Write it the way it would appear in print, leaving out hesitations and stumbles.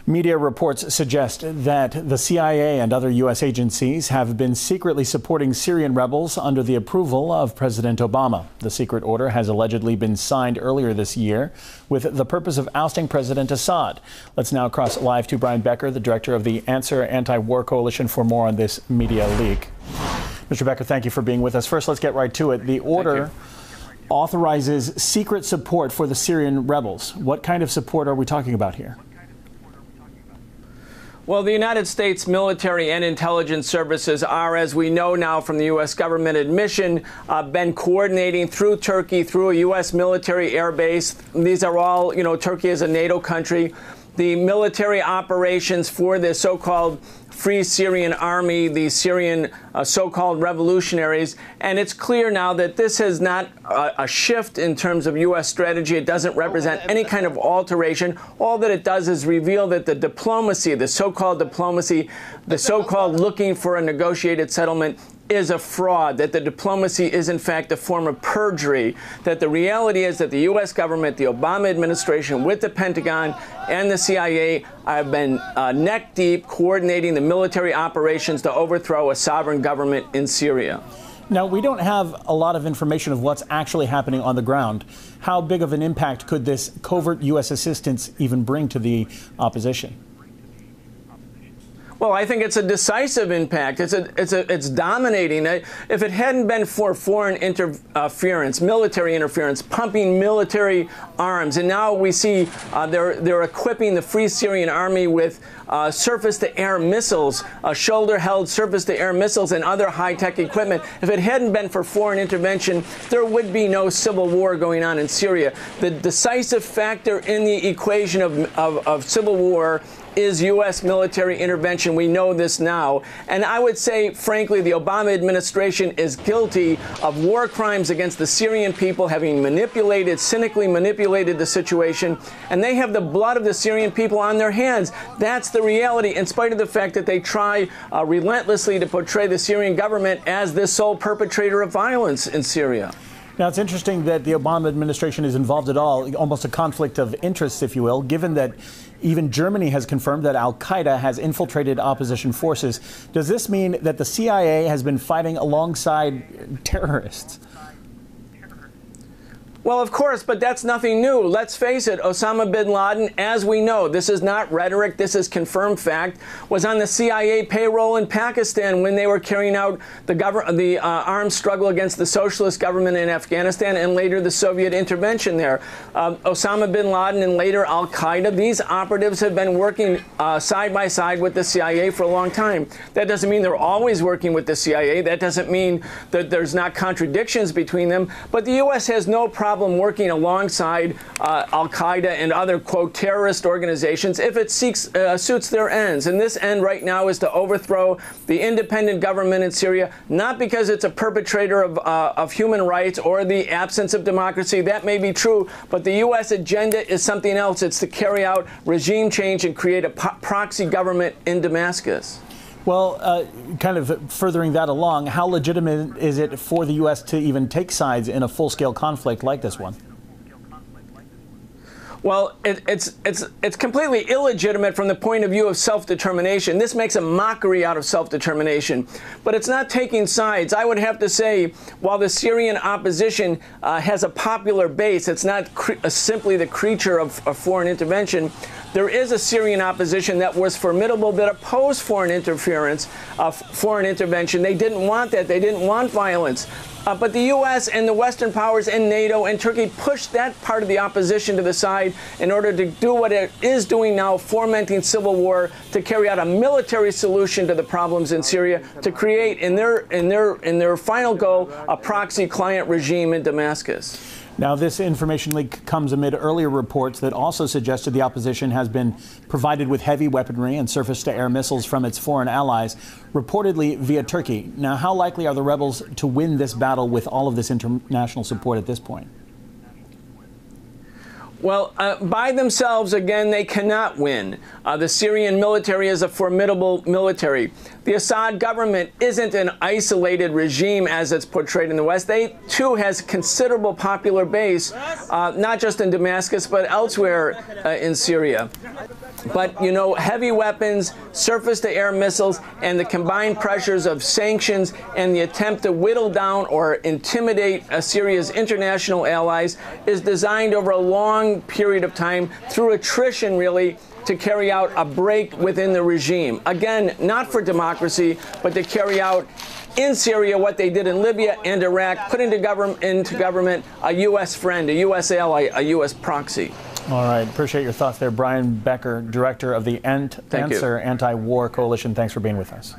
Media reports suggest that the CIA and other U.S. agencies have been secretly supporting Syrian rebels under the approval of President Obama. The secret order has allegedly been signed earlier this year with the purpose of ousting President Assad. Let's now cross live to Brian Becker, the director of the Answer Anti-War Coalition, for more on this media leak. Mr. Becker, thank you for being with us. First, let's get right to it. The order authorizes secret support for the Syrian rebels. What kind of support are we talking about here? Well, the United States military and intelligence services are, as we know now from the U.S. government admission, been coordinating through Turkey, through a U.S. military air base. These are all, Turkey is a NATO country. The military operations for the so-called Free Syrian Army, the Syrian so-called revolutionaries. And it's clear now that this is not a shift in terms of U.S. strategy. It doesn't represent any kind of alteration. All that it does is reveal that the diplomacy, the so-called diplomacy, the so-called looking for a negotiated settlement is a fraud, that the diplomacy is in fact a form of perjury, that the reality is that the U.S. government, the Obama administration with the Pentagon and the CIA have been neck deep coordinating the military operations to overthrow a sovereign government in Syria. Now, we don't have a lot of information of what's actually happening on the ground. How big of an impact could this covert U.S. assistance even bring to the opposition? Well, I think it's a decisive impact. It's dominating. If it hadn't been for foreign interference, military interference, pumping military arms, and now we see they're equipping the Free Syrian Army with surface-to-air missiles, shoulder-held surface-to-air missiles, and other high-tech equipment. If it hadn't been for foreign intervention, there would be no civil war going on in Syria. The decisive factor in the equation of civil war is U.S. military intervention. We know this now. And I would say, frankly, the Obama administration is guilty of war crimes against the Syrian people, having cynically manipulated the situation. And they have the blood of the Syrian people on their hands. That's the reality, in spite of the fact that they try relentlessly to portray the Syrian government as the sole perpetrator of violence in Syria. Now, it's interesting that the Obama administration is involved at all, almost a conflict of interest, if you will, given that even Germany has confirmed that Al-Qaeda has infiltrated opposition forces. Does this mean that the CIA has been fighting alongside terrorists? Well, of course, but that's nothing new. Let's face it, Osama bin Laden, as we know, this is not rhetoric, this is confirmed fact, was on the CIA payroll in Pakistan when they were carrying out the armed struggle against the socialist government in Afghanistan and later the Soviet intervention there. Osama bin Laden and later Al-Qaeda, these operatives have been working side by side with the CIA for a long time. That doesn't mean they're always working with the CIA. That doesn't mean that there's not contradictions between them. But the U.S. has no problem working alongside Al-Qaeda and other, quote, terrorist organizations if it suits their ends. And this end right now is to overthrow the independent government in Syria, not because it's a perpetrator of human rights or the absence of democracy. That may be true, but the U.S. agenda is something else. It's to carry out regime change and create a proxy government in Damascus. Well, kind of furthering that along, how legitimate is it for the U.S. to even take sides in a full-scale conflict like this one? Well, it's completely illegitimate from the point of view of self-determination. This makes a mockery out of self-determination. But it's not taking sides. I would have to say, while the Syrian opposition has a popular base, it's not simply the creature of foreign intervention. There is a Syrian opposition that was formidable, that opposed foreign interference, foreign intervention. They didn't want that. They didn't want violence. But the U.S. and the Western powers and NATO and Turkey pushed that part of the opposition to the side in order to do what it is doing now, fomenting civil war, to carry out a military solution to the problems in Syria, to create, in their final goal, a proxy client regime in Damascus. Now, this information leak comes amid earlier reports that also suggested the opposition has been provided with heavy weaponry and surface-to-air missiles from its foreign allies, reportedly via Turkey. Now, how likely are the rebels to win this battle with all of this international support at this point? Well, by themselves, again, they cannot win. The Syrian military is a formidable military. The Assad government isn't an isolated regime as it's portrayed in the West. They, too, has considerable popular base, not just in Damascus, but elsewhere in Syria. But, you know, heavy weapons, surface-to-air missiles, and the combined pressures of sanctions and the attempt to whittle down or intimidate Syria's international allies is designed over a long period of time through attrition, really, to carry out a break within the regime. Again, not for democracy, but to carry out in Syria what they did in Libya and Iraq, put into government a U.S. friend, a U.S. ally, a U.S. proxy. All right. Appreciate your thoughts there. Brian Becker, director of the Answer Anti-War Coalition. Thanks for being with us.